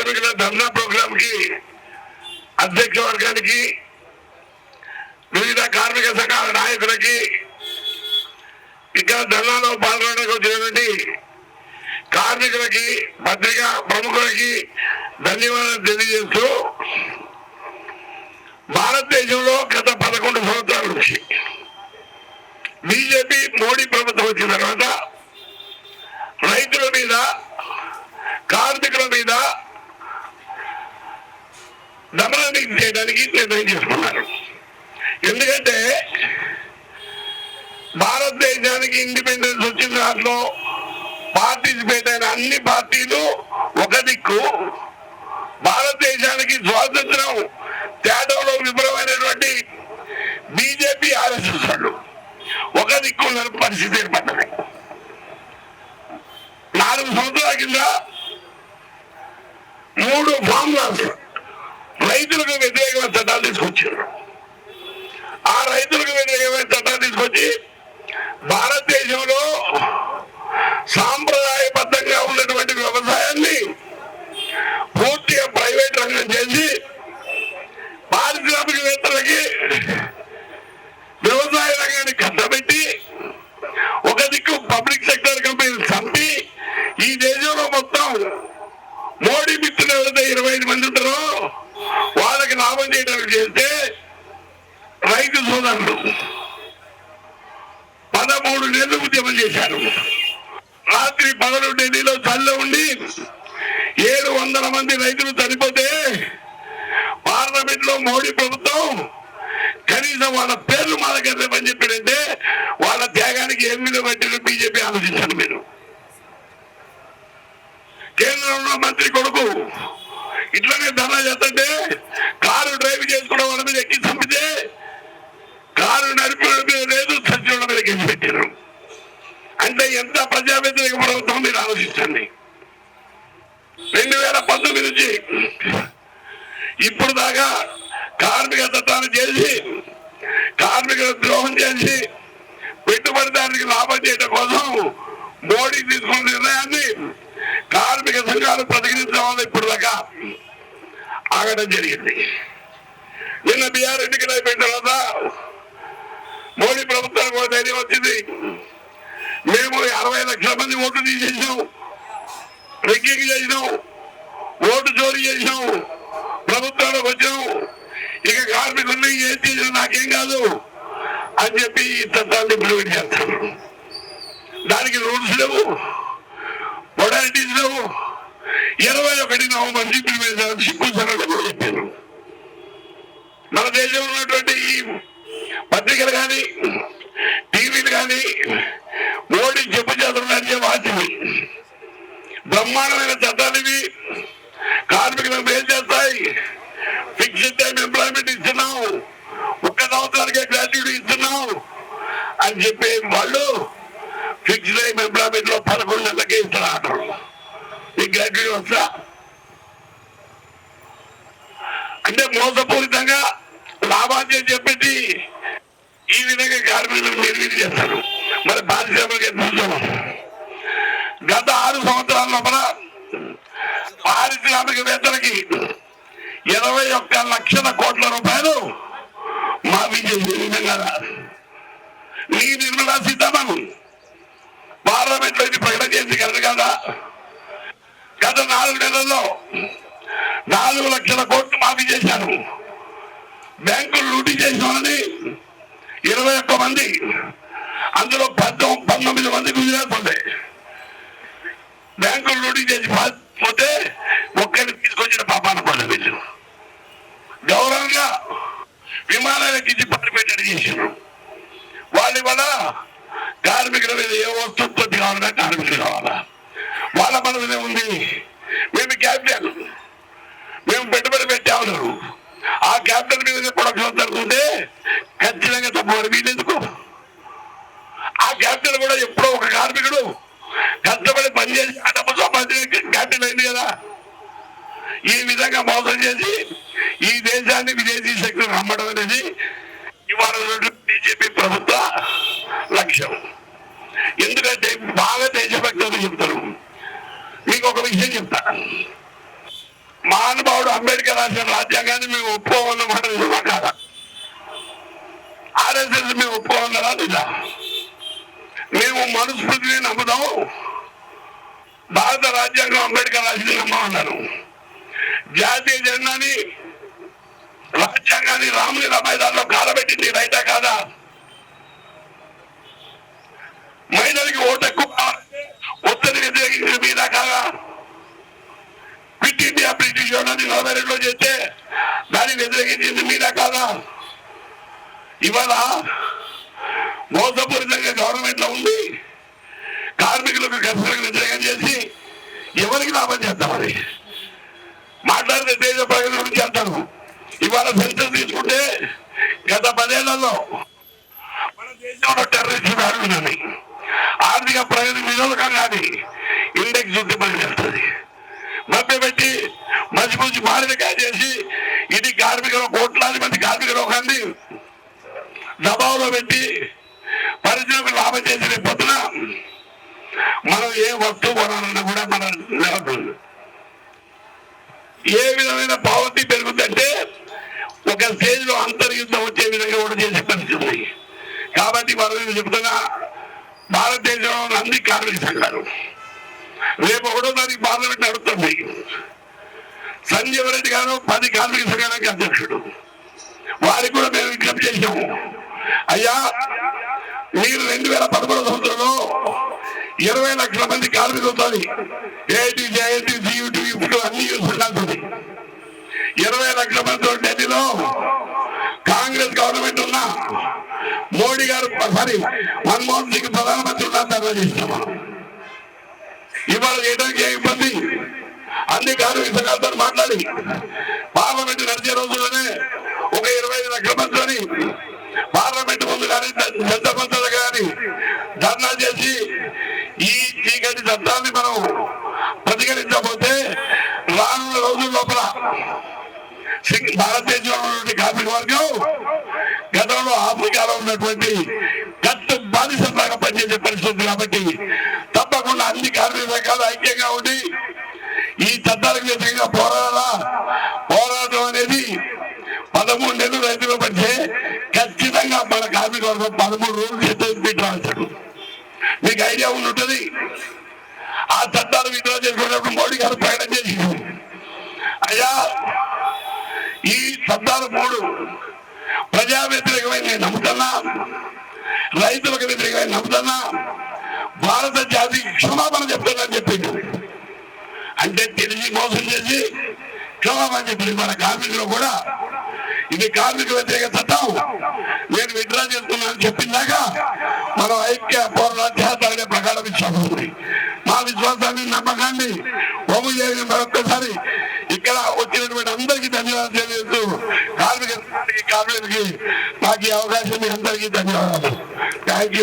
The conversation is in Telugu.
కార్మికుల ధర్నా ప్రోగ్రామ్ కి అధ్యక్ష వర్గానికి, వివిధ కార్మిక సంఘాల నాయకులకి, ఇక్కడ ధర్నాలో పాల్గొనడానికి వచ్చినటువంటి కార్మికులకి, పత్రికా ప్రముఖులకి ధన్యవాదాలు తెలియజేస్తూ, భారతదేశంలో గత 11 సంవత్సరాల నుంచి బీజేపీ మోడీ ప్రభుత్వం వచ్చిన తర్వాత రైతుల మీద, కార్మికుల మీద దమనాన్ని చేయడానికి నిర్ణయం చేసుకున్నారు. ఎందుకంటే భారతదేశానికి ఇండిపెండెన్స్ వచ్చిన దాంట్లో పార్టిసిపేట్ అయిన అన్ని పార్టీలు ఒక దిక్కు, భారతదేశానికి స్వాతంత్రం తేడాలో విఫలమైనటువంటి బీజేపీ, ఆర్ఎస్ఎస్ వాళ్ళు ఒక దిక్కు ఉన్న పరిస్థితి ఏర్పడ్డది. 4 సంవత్సరాల కింద 3 ఫార్ములాస్ రైతులకు వ్యతిరేకమైన చట్టాలు తీసుకొచ్చారు. ఆ రైతులకు వ్యతిరేకమైన చట్టాలు తీసుకొచ్చి భారతదేశంలో సాంప్రదాయబద్ధంగా ఉన్నటువంటి వ్యవసాయాన్ని పూర్తిగా ప్రైవేట్ రంగం చేసి పారిశ్రామికవేత్తలకి వ్యవసాయ రంగాన్ని కట్టబెట్టి ఒక దిక్కు పబ్లిక్ సెక్టర్ కంపెనీలు చంపి ఈ దేశంలో మొత్తం మోడీ మిత్రులు ఎవరైతే 25 మంది ఉంటారో వాళ్ళకి లాభం చేయడానికి చేస్తే రైతు సోదరులు 13 నెలలు ఉద్యమం చేశారు. రాత్రి పగలు ఢిల్లీలో చల్ల ఉండి 700 మంది రైతులు చనిపోతే పార్లమెంట్ లో మోడీ ప్రభుత్వం కనీసం వాళ్ళ పేర్లు మా దగ్గర లేవని చెప్పాడంటే వాళ్ళ త్యాగానికి ఏం విలువ పెట్టారు బీజేపీ ఆలోచించారు. మీరు కేంద్రంలో మంత్రి కొడుకు ఇట్లానే ధర్నా చేస్తుంటే కారు డ్రైవ్ చేసుకోవడం వాళ్ళ మీద ఎక్కి చంపితే కారు నడిపిన మీద లేదు, చచ్చిన మీద కేసు పెట్టారు. అంటే ఎంత ప్రజా వ్యతిరేక ప్రభుత్వం మీరు ఆలోచించండి. 2019 నుంచి ఇప్పుడు దాకా కార్మిక చట్టాన్ని చేసి, కార్మికుల ద్రోహం చేసి, పెట్టుబడిదారునికి లాభం చేయడం కోసం మోడీ తీసుకున్న నిర్ణయాన్ని కార్మిక సంఘాలు ప్రతిఘటించడం వల్ల ఇప్పుడు దాకా ఆగడం జరిగింది. నిన్న బీఆర్ ఎన్నికలు అయిపోయిన తర్వాత మోడీ ప్రభుత్వానికి కూడా ధైర్యం వచ్చింది. మేము 60 లక్షల మంది ఓట్లు తీసేసాం, రెగ్గింగ్ చేసినాం, ఓటు చోరీ చేసినాం, ప్రభుత్వానికి వచ్చాం, ఇక కార్మికుల్ని ఏం చేసినా నాకేం కాదు అని చెప్పి ఈ చట్టాన్ని ఇంప్లిమెంట్ చేస్తాను. దానికి రూల్స్ లేవు, మొడాలిటీస్ లేవు. 21 నవంబర్ ఇంప్లిమెంట్ చేయాలని సిగ్గుసరలు కూడా చెప్పారు. మన దేశంలో ఉన్నటువంటి ఈ పత్రికలు కానీ, టీవీలు కానీ మోడీ చెప్పు చేతులు వాటివి బ్రహ్మాండమైన చట్టాలు ఇవి, కార్మికులకు మేలు చేస్తాయి. ఫిక్స్డ్ టైం ఎంప్లాయ్మెంట్ ఇస్తున్నాం, 1 సంవత్సరానికే గ్రాట్యుటీ ఇస్తున్నాం అని చెప్పే వాళ్ళు ఫిక్స్డ్ టైం ఎంప్లాయ్మెంట్ లో 11 నెలలకే ఇస్తున్నారు. ఈ గ్రాట్యుటీ వస్తా అంటే మోసపూరితంగా లాభాన్ని చెప్పేసి ఈ విధంగా కార్మికులను నిర్వీర్యం చేస్తారు. మరి పారిశ్రామిక గత 6 సంవత్సరాల లోపల పారిశ్రామికవేత్తలకి 21 లక్షల కోట్ల రూపాయలు మాఫీ చేసే విధంగా ఈ నిర్మలా సీతారామన్ పార్లమెంట్ లో ఇది ప్రకటన చేసి కరెక్ట్ కదా. గత 4 నెలల్లో 4 లక్షల కోట్లు మాఫీ చేశారు. బ్యాంకులు లూటీ చేసిన వాళ్ళని 21 మంది, అందులో 19 మంది గుజరాత్ ఉంది. బ్యాంకులు లూటీ చేసి పోతే ఒక్కరిని తీసుకొచ్చిన పాపాన పడ వీళ్ళు గౌరవంగా విమానాలు ఎక్కించి పని పెట్టడి చేశారు. వాళ్ళ వల్ల కార్మికుల మీద ఏ వస్తువుత్పత్తి కావాలన్నా కార్మికులు కావాలా, వాళ్ళ మనసునే ఉంది. మేము క్యాపిటల్, మేము పెట్టుబడి పెట్టామన్నారు. ఆ క్యాపిటల్ మీద ప్రొడక్షన్ జరుగుతుంటే ఖచ్చితంగా తప్పని వీళ్ళెందుకు? ఆ క్యాపిటల్ కూడా ఎప్పుడో ఒక కార్మికుడు కష్టపడి పనిచేసి ఆ డబ్బు సంపాదించి క్యాపిటల్ అయింది కదా. ఈ విధంగా మోసం చేసి ఈ దేశాన్ని విదేశీ శక్తులు నమ్మడం అనేది ఇవాళ బీజేపీ ప్రభుత్వ లక్ష్యం. ఎందుకంటే బాగా దేశభక్తులు చెప్తారు. మీకు ఒక విషయం చెప్తా, మహానుభావుడు అంబేద్కర్ రాసిన రాజ్యాంగాన్ని మేము ఒప్పుకోవాలన్నమాట నిజమా కాదా? ఆర్ఎస్ఎస్ మేము ఒప్పుకోవాలన్నా నిజా? మేము మనుస్మృతిని నమ్ముదాం, భారత రాజ్యాంగం అంబేద్కర్ రాసింది నమ్మమన్నారు. జాతీయ జెండాని రాజ్యాంగాన్ని రామలీలా మైదానంలో కాలబెట్టింది రైటా కాదా? మహిళలకి ఓటు ఎక్కువ ఒత్తిడి వ్యతిరేకించింది మీదా కాదా? క్విట్ ఇండియా బ్రిటిష్ వాళ్ళని 42లో చేస్తే దాన్ని వ్యతిరేకించింది మీదా కాదా? ఇవాళ మోసపూరితంగా గవర్నమెంట్ లో ఉంది, కార్మికులకు కర్షకులకు వ్యతిరేకం చేసి ఎవరికి లాభం చేద్దామని మాట్లాడితే దేశ ప్రగతి గురించి అంటారు. ఇవాళ సెన్సస్ తీసుకుంటే గత 10 ఏళ్లలో మన దేశంలో టెర్రరిస్టు దాడులని ఆర్థిక ప్రగతి విరోధకం కానీ ఇండెక్స్ చూస్తే మనకి వెళ్తుంది. మభ్యపెట్టి మంచి మారినకాయ చేసి ఇది కార్మికులు, కోట్లాది మంది కార్మిక లోకాన్ని దబావులో పెట్టి పరిశ్రమకు లాభం చేసిన పొద్దున మనం ఏ వస్తువు కొనాలన్నా కూడా మన నిలబడుతుంది. ఏ విధమైన పావర్టీ పెరుగుతుందంటే ఒక స్టేజ్ లో అంతర్యుద్ధం వచ్చే విధంగా కూడా చేసే పరిస్థితి ఉంది. కాబట్టి మనం చెప్తున్నా, భారతదేశంలో అన్ని కార్మిక సంఘాలు రేపు 1వ తారీఖు పార్లమెంట్ నడుస్తుంది. సంజీవ్ రెడ్డి గారు 10 కార్మిక సంఘాలకు అధ్యక్షుడు. వారికి కూడా మేము విజ్ఞప్తి చేశాము, అయ్యా మీరు 2011 సంవత్సరంలో 20 లక్షల మంది కార్మికులతో ఏఐటీ, జేఐటీ, జీయూటీ, ఇప్పుడు అన్ని సంఘాలతో 20 లక్షల మందితో ఢిల్లీలో కాంగ్రెస్ గవర్నమెంట్ ఉన్న మోడీ గారు మన్మోహన్ సింగ్ ప్రధానమంత్రి ఉన్నా ధర్నా చేసినాం. మనం ఇవాళ చేయడానికి ఏ ఇబ్బంది? అన్ని కార్మిక సంఘాలతో మాట్లాడి పార్లమెంట్ నడిచే రోజుల్లోనే ఒక 25 లక్షల మందితోని పార్లమెంట్ ముందు కానీ పెద్ద మంత్రులు కానీ ధర్నా చేసి ఈ చీకటి చట్టాన్ని మనం ప్రతిఘటించకపోతే రానున్న రోజుల లోపల భారతదేశంలో ఉన్నటువంటి కార్మిక వర్గం గతంలో ఆఫ్రికాలో ఉన్నటువంటి కట్టు బానిసలాగా పనిచేసే పరిస్థితి. కాబట్టి తప్పకుండా అన్ని కార్మిక సంఘాలు ఐక్యంగా ఉండి ఈ చట్టాలకు వ్యతిరేకంగా పోరాటం అనేది 13 నెలలు రైతులు పడితే ఖచ్చితంగా మన కార్మిక వర్గం 13 రోజులు చేస్తాడు. మీకు ఐడియా ఉంటుంది. ఆ చట్టాలు విత్డ్రా చేసుకున్నప్పుడు మోడీ గారు ప్రకటన చేసి, అయ్యా ఈ చట్టాలు 3 ప్రజా వ్యతిరేకమైన నేను నమ్ముతున్నా, రైతులకు వ్యతిరేకమైన నమ్ముతున్నా, భారత జాతి క్షమాపణ చెప్తానని చెప్పింది. అంటే తెలిసి మోసం చేసి క్షమాపణ చెప్పింది. మన కార్మికులు కూడా ఇది కార్మిక వ్యతిరేక చట్టం, నేను విత్డ్రా చేస్తున్నానని చెప్పిందాక మనం ఐక్య పోరాటం చేస్తారనే ప్రకార విశ్వాసం ఉంది. మా విశ్వాసాన్ని, నమ్మకాన్ని ఒమ్ము చేయని మరొక్కసారి ఇక్కడ వచ్చినటువంటి అందరికీ ధన్యవాదాలు తెలియజేస్తూ కార్మికులకి నాకు ఈ అవకాశం అందరికీ ధన్యవాదాలు. Thank you.